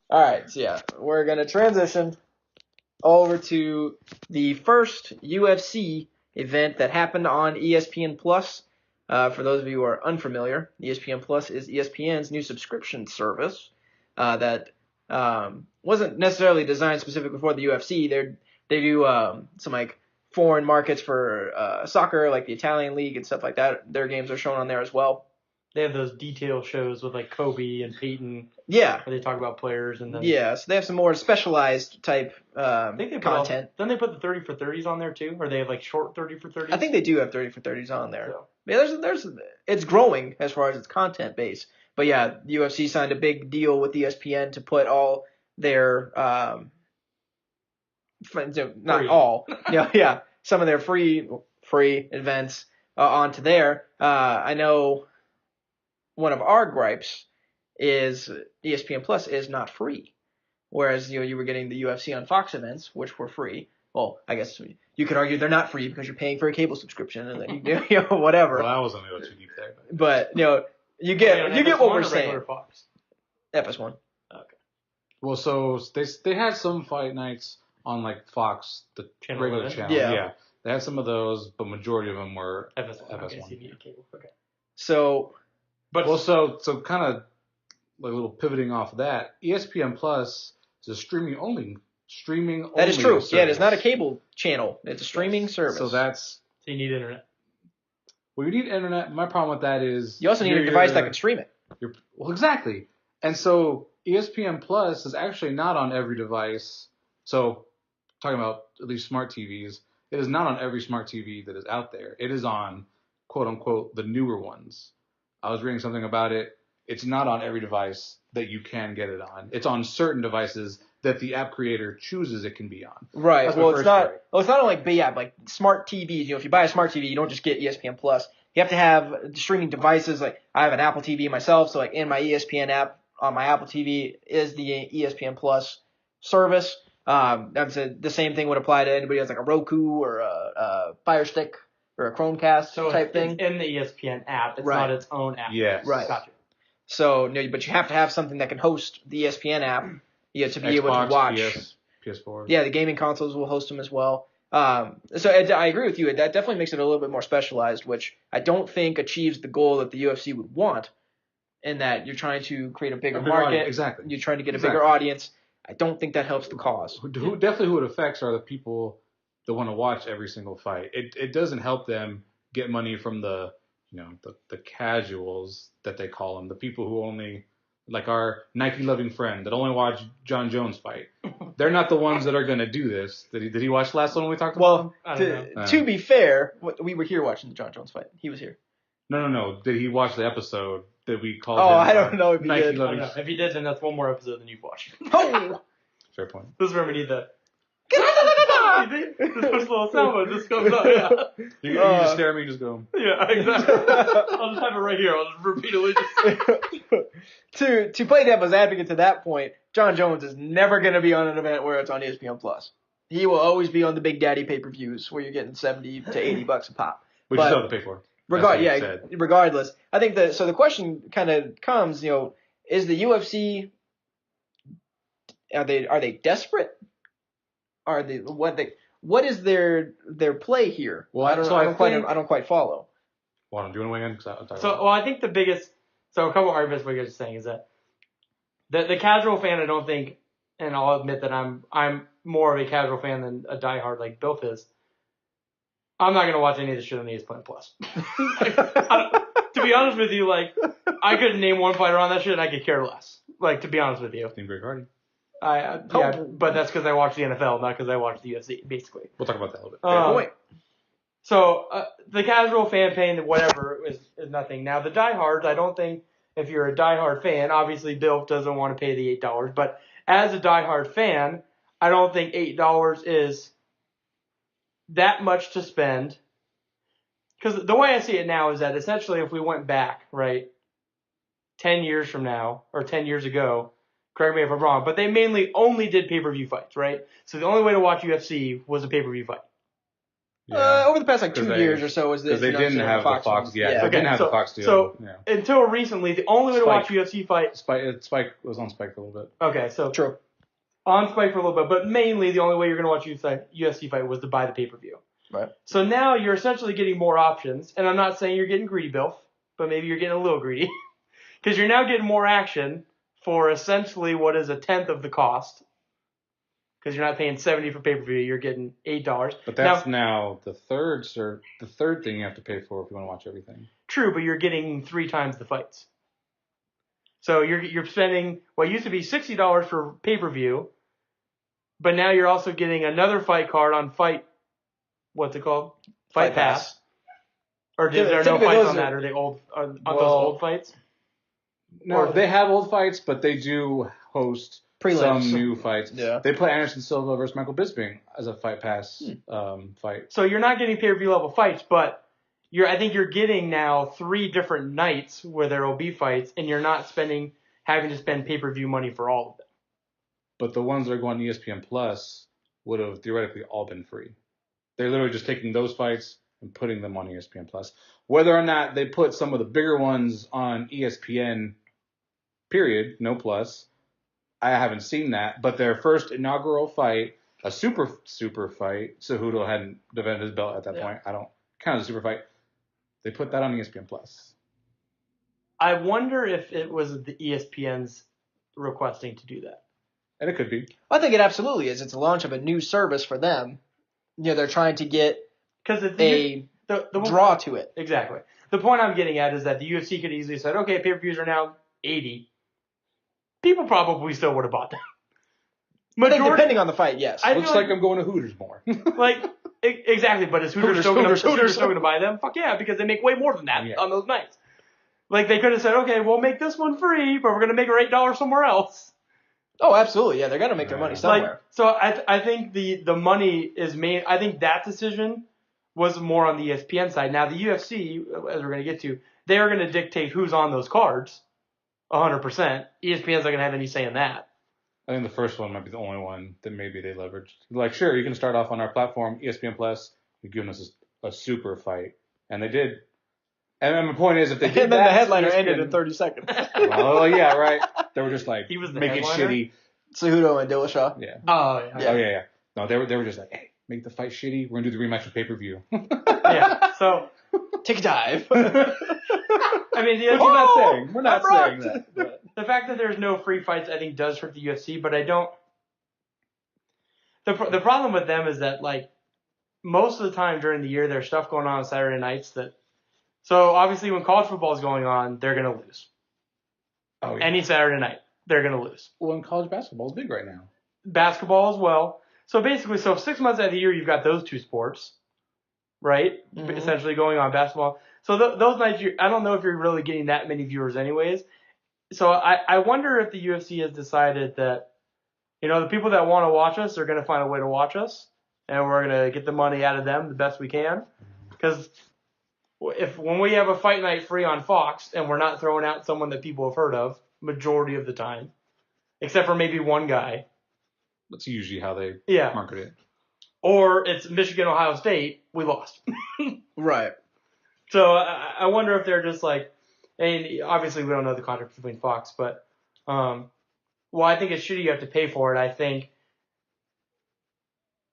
All right, so yeah, we're going to transition over to the first UFC event that happened on ESPN Plus. For those of you who are unfamiliar, ESPN Plus is ESPN's new subscription service that wasn't necessarily designed specifically for the UFC. They do some like foreign markets for soccer, like the Italian league and stuff like that. Their games are shown on there as well. They have those detail shows with like Kobe and Peyton. Yeah. Where they talk about players and then. Yeah, so they have some more specialized type I think they content. Then they put the 30 for 30s on there too, or they have like short 30 for 30s. I think they do have 30 for 30s on there. So. Yeah, it's growing as far as its content base. But yeah, the UFC signed a big deal with ESPN to put all their some of their free events onto there. I know one of our gripes is ESPN Plus is not free, whereas you were getting the UFC on Fox events, which were free. Well, I guess you could argue they're not free because you're paying for a cable subscription and then whatever. Well, I wasn't going to go too deep there. But you get what we're saying. Fox? FS1. Okay. Well, so they had some fight nights on like Fox, the Channel regular 11? channel. Yeah. They had some of those, but majority of them were FS1. FS1. Okay, so you need a cable. Okay. So, so kind of like a little pivoting off of that, ESPN Plus is a streaming only. That is true. Service. Yeah, it is not a cable channel. It's a streaming service. So you need internet. Well, you need internet. My problem with that is you also need a device that can stream it. Well, exactly. And so ESPN Plus is actually not on every device. So talking about at least smart TVs, it is not on every smart TV that is out there. It is on, quote unquote, the newer ones. I was reading something about it. It's not on every device that you can get it on. It's on certain devices that the app creator chooses it can be on. Right. That's Well, it's not on like big app, like smart TVs. If you buy a smart TV, you don't just get ESPN Plus. You have to have streaming devices. Like I have an Apple TV myself, so like in my ESPN app on my Apple TV is the ESPN Plus service. The same thing would apply to anybody who has like a Roku or a Fire Stick or a Chromecast type thing. It's in the ESPN app. It's not its own app. Yes. Right. Gotcha. So, but you have to have something that can host the ESPN app to be Xbox, able to watch. PS4. Yeah, the gaming consoles will host them as well. So I agree with you. That definitely makes it a little bit more specialized, which I don't think achieves the goal that the UFC would want, in that you're trying to create a bigger market. Audience. Exactly. You're trying to get a bigger audience. I don't think that helps the cause. Who it affects are the people that want to watch every single fight. It doesn't help them get money from the casuals that they call them, the people who only, like our Nike loving friend that only watch John Jones fight. They're not the ones that are going to do this. Did he watch the last one we talked about? Well, to be fair, we were here watching the John Jones fight. He was here. No. Did he watch the episode that we called? Oh, I don't know if he Nike did. loving. If he did, then that's one more episode than you've watched. Oh! Fair point. This is where we need the. This little sound just comes up. Yeah. You just stare at me and just go. Yeah, exactly. I'll just have it right here. I'll just repeatedly To play devil's advocate to that point, John Jones is never going to be on an event where it's on ESPN Plus. He will always be on the Big Daddy pay-per-views where you're getting $70 to $80 a pop. Which you still have to pay for. Regardless. I think so the question kind of comes, is the UFC, are they desperate? Are they what is their play here? Well, I don't quite follow. Well, do you want to weigh in? I think the biggest, a couple of arguments what you're saying is that the casual fan, I don't think, and I'll admit that I'm more of a casual fan than a diehard like Bill is. I'm not gonna watch any of this shit on ESPN Plus. To be honest with you, I couldn't name one fighter on that shit, and I could care less. To be honest with you. Team Greg Hardy. But that's because I watch the NFL, not because I watch the UFC, basically. We'll talk about that a little bit. Fair point. So the casual fan paying whatever is nothing. Now the diehards, I don't think if you're a diehard fan, obviously Bill doesn't want to pay the $8, but as a diehard fan, I don't think $8 is that much to spend. Because the way I see it now is that essentially if we went back, right, 10 years from now, or 10 years ago, correct me if I'm wrong, but they mainly only did pay-per-view fights, right? So the only way to watch UFC was a pay-per-view fight. Over the past like 2 years or so, because they didn't have the Fox. ones. Yeah, they didn't have the Fox deal. So until recently, the only way to watch UFC fight. Spike was on Spike for a little bit. Okay, so true. On Spike for a little bit, but mainly the only way you're going to watch UFC fight was to buy the pay-per-view. Right. So now you're essentially getting more options, and I'm not saying you're getting greedy, Bill, but maybe you're getting a little greedy because you're now getting more action for essentially what is a tenth of the cost. Because you're not paying $70 for pay-per-view, you're getting $8. But that's now the third thing you have to pay for if you want to watch everything. True, but you're getting 3 times the fights. So you're spending what used to be $60 for pay-per-view, but now you're also getting another fight card on what's it called? Fight Pass. Or is there no fights on that? Are they old? Are those old fights? No, they have old fights, but they do host some new fights. Yeah. They put Anderson Silva versus Michael Bisping as a Fight Pass fight. So you're not getting pay-per-view level fights, but I think you're getting now 3 different nights where there will be fights, and you're not having to spend pay-per-view money for all of them. But the ones that are going to ESPN Plus would have theoretically all been free. They're literally just taking those fights and putting them on ESPN Plus. Whether or not they put some of the bigger ones on ESPN, period, no plus, I haven't seen that. But their first inaugural fight, a super fight, Cejudo hadn't defended his belt at that point. I don't count as a super fight. They put that on ESPN Plus. I wonder if it was the ESPN's requesting to do that. And it could be. I think it absolutely is. It's a launch of a new service for them. They're trying to get the draw to it. Exactly. The point I'm getting at is that the UFC could easily have said, okay, pay-per-views are now $80. People probably still would have bought them. Depending on the fight, yes. Looks like I'm going to Hooters more. Exactly, but is Hooters still going to buy them? Fuck yeah, because they make way more than that on those nights. Like, they could have said, okay, we'll make this one free, but we're going to make it $8 somewhere else. Oh, absolutely. Yeah, they're going to make their money somewhere. So I think the money is main. I think that decision was more on the ESPN side. Now, the UFC, as we're going to get to, they are going to dictate who's on those cards 100%. ESPN's not going to have any say in that. I think the first one might be the only one that maybe they leveraged. Like, sure, you can start off on our platform, ESPN Plus. You've given us a super fight. And they did. And my point is, if they did and then the headliner ended in 30 seconds. Well, yeah, right. They were just like, he was make headliner? it shitty. Cejudo and Dillashaw. Yeah. Oh, yeah. Oh, yeah. No, they were just like, hey, make the fight shitty. We're going to do the rematch of pay-per-view. Yeah, so. Take a dive. I mean, we're not saying that. But. The fact that there's no free fights, I think, does hurt the UFC, but I don't. The problem with them is that, like, most of the time during the year, there's stuff going on Saturday nights that. So, obviously, when college football is going on, they're going to lose. Oh, yeah. Any Saturday night, they're going to lose. Well, and college basketball is big right now. Basketball as well. So, basically, 6 months out of the year, you've got those 2 sports, right? Mm-hmm. Essentially going on basketball. So, those nights, I don't know if you're really getting that many viewers anyways. So, I wonder if the UFC has decided that, the people that want to watch us are going to find a way to watch us, and we're going to get the money out of them the best we can. Because when we have a fight night free on Fox and we're not throwing out someone that people have heard of, majority of the time, except for maybe one guy. That's usually how they market it. Or it's Michigan, Ohio State, we lost. Right. So I wonder if they're just like, and obviously we don't know the contract between Fox, but I think it's shitty you have to pay for it. I think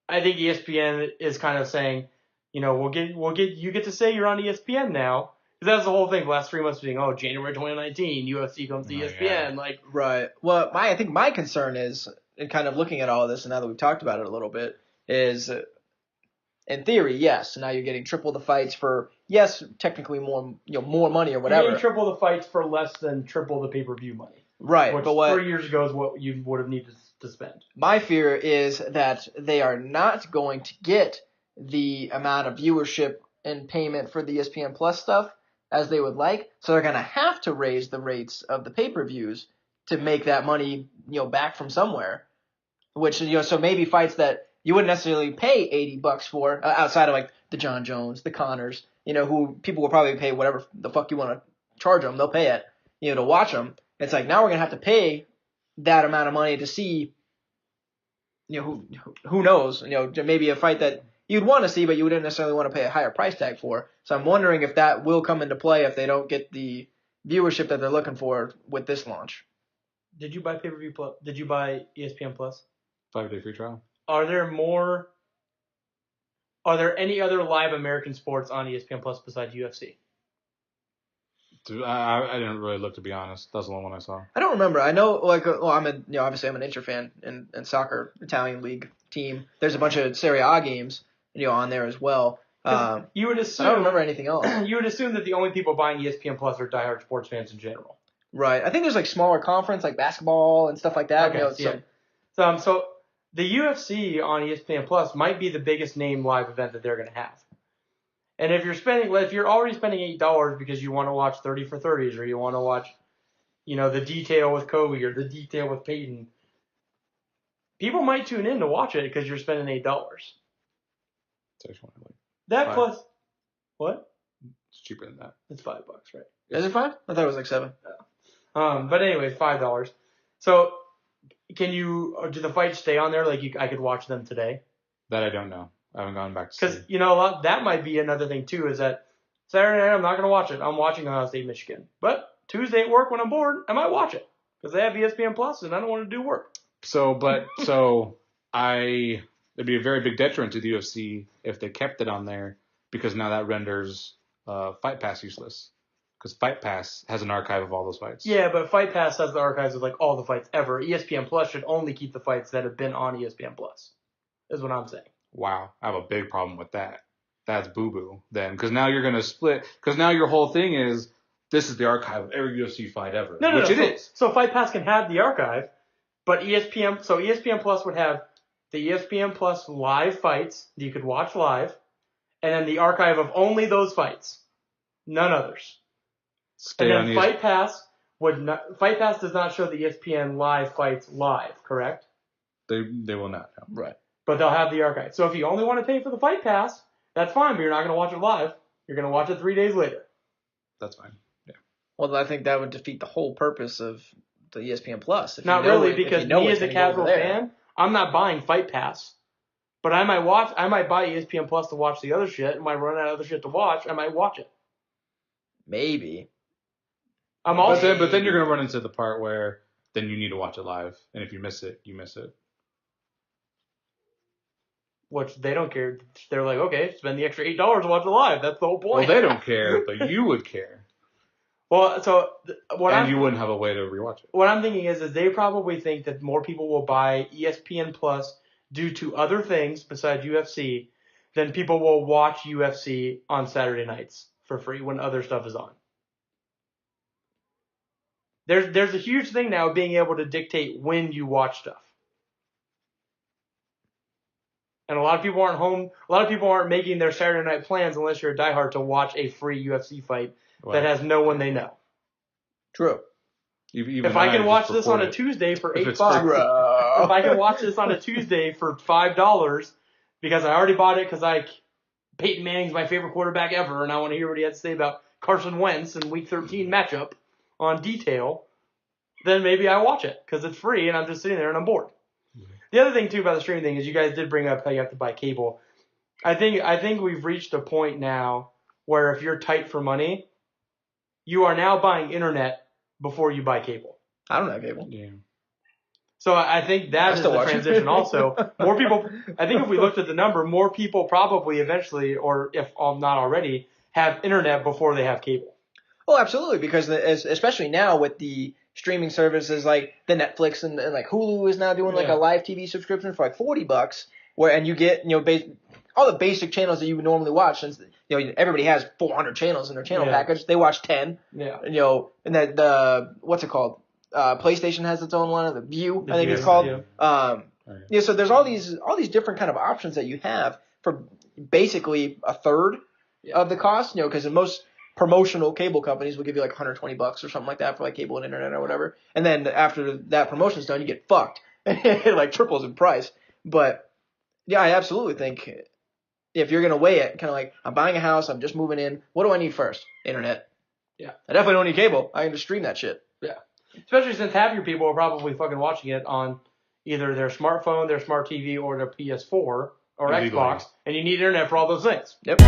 ESPN is kind of saying, you get to say you're on ESPN now. Because that's the whole thing. The last 3 months being, January 2019, UFC comes to ESPN. Yeah. Right. Well, I think my concern is, in kind of looking at all of this, and now that we've talked about it a little bit, is, in theory, yes, now you're getting triple the fights for, yes, technically more money or whatever. You're getting triple the fights for less than triple the pay-per-view money. Right. Which 3 years ago is what you would have needed to spend. My fear is that they are not going to get the amount of viewership and payment for the ESPN Plus stuff as they would like, so they're going to have to raise the rates of the pay-per-views to make that money, back from somewhere. Which, so maybe fights that you wouldn't necessarily pay $80 for, outside of like the John Jones, the Connors, who people will probably pay whatever the fuck you want to charge them, they'll pay it, to watch them. It's like now we're going to have to pay that amount of money to see, who knows, maybe a fight that you'd want to see, but you wouldn't necessarily want to pay a higher price tag for. So I'm wondering if that will come into play if they don't get the viewership that they're looking for with this launch. Did you buy pay-per-view plus? Did you buy ESPN Plus? 5-day free trial. Are there any other live American sports on ESPN Plus besides UFC? Dude, I didn't really look, to be honest. That's the only one I saw. I don't remember. I know, obviously I'm an Inter fan and soccer Italian league team. There's a bunch of Serie A games, on there as well. You would assume. I don't remember anything else. You would assume that the only people buying ESPN Plus are diehard sports fans in general. Right. I think there's like smaller conference like basketball and stuff like that. Okay, so the UFC on ESPN Plus might be the biggest name live event that they're going to have. And if you're already spending $8 because you want to watch 30 for 30s or you want to watch, the detail with Kobe or the detail with Peyton, people might tune in to watch it because you're spending $8. It's actually like that $5. plus what? It's cheaper than that. It's $5, right? Is it $5? I thought it was like $7. But anyways, $5. So do the fights stay on there? Like I could watch them today? That I don't know. I haven't gone back to see. Because, that might be another thing, too, is that Saturday night I'm not going to watch it. I'm watching Ohio State, Michigan. But Tuesday at work when I'm bored, I might watch it. Because they have ESPN Plus and I don't want to do work. It'd be a very big detriment to the UFC if they kept it on there, because now that renders Fight Pass useless. Because Fight Pass has an archive of all those fights. Yeah, but Fight Pass has the archives of like all the fights ever. ESPN Plus should only keep the fights that have been on ESPN Plus, is what I'm saying. Wow, I have a big problem with that. That's boo-boo then, because now you're going to split, because now your whole thing is, this is the archive of every UFC fight ever, which it is. So Fight Pass can have the archive, but ESPN Plus would have the ESPN Plus live fights that you could watch live, and then the archive of only those fights, none others. And then Fight Pass does not show the ESPN live fights live, correct? They will not. No. Right. But they'll have the archive. So if you only want to pay for the Fight Pass, that's fine, but you're not going to watch it live. You're going to watch it 3 days later. That's fine. Yeah. Well, I think that would defeat the whole purpose of the ESPN Plus. Not really, because me as a casual fan, I'm not buying Fight Pass. But I might buy ESPN Plus to watch the other shit. And when I run out of other shit to watch, I might watch it. Maybe. But then you're going to run into the part where then you need to watch it live. And if you miss it, you miss it. Which they don't care. They're like, okay, spend the extra $8 to watch it live. That's the whole point. Well, they don't care, but you would care. Well, so you wouldn't have a way to rewatch it. What I'm thinking is they probably think that more people will buy ESPN Plus due to other things besides UFC than people will watch UFC on Saturday nights for free when other stuff is on. There's a huge thing now of being able to dictate when you watch stuff. And a lot of people aren't home. A lot of people aren't making their Saturday night plans unless you're a diehard to watch a free UFC fight that has no one they know. True. If I can watch this on a Tuesday for $8, if I can watch this on a Tuesday for $5 because I already bought it because Peyton Manning's my favorite quarterback ever, and I want to hear what he had to say about Carson Wentz in Week 13 matchup on detail, then maybe I watch it because it's free and I'm just sitting there and I'm bored. The other thing, too, about the streaming thing is you guys did bring up how you have to buy cable. I think we've reached a point now where if you're tight for money, you are now buying internet before you buy cable. I don't have cable. Yeah. So I think that is the transition also. More people, I think if we looked at the number, more people probably eventually, or if not already, have internet before they have cable. Oh, absolutely, because especially now with the streaming services like the Netflix and like Hulu is now doing like a live TV subscription for like $40, and you get all the basic channels that you would normally watch. Since everybody has 400 channels in their channel package, they watch 10. Yeah. And that the what's it called? PlayStation has its own one, the View, I think it's called. Yeah. So there's all these different kind of options that you have for basically a third of the cost. Because most promotional cable companies will give you like $120 or something like that for like cable and internet or whatever. And then after that promotion's done, you get fucked. It like triples in price. But yeah, I absolutely think if you're going to weigh it, kind of like I'm buying a house, I'm just moving in. What do I need first? Internet. Yeah. I definitely don't need cable. I can just stream that shit. Yeah. Especially since half your people are probably fucking watching it on either their smartphone, their smart TV, or their PS4 or Illegally. Xbox, and you need internet for all those things. Yep.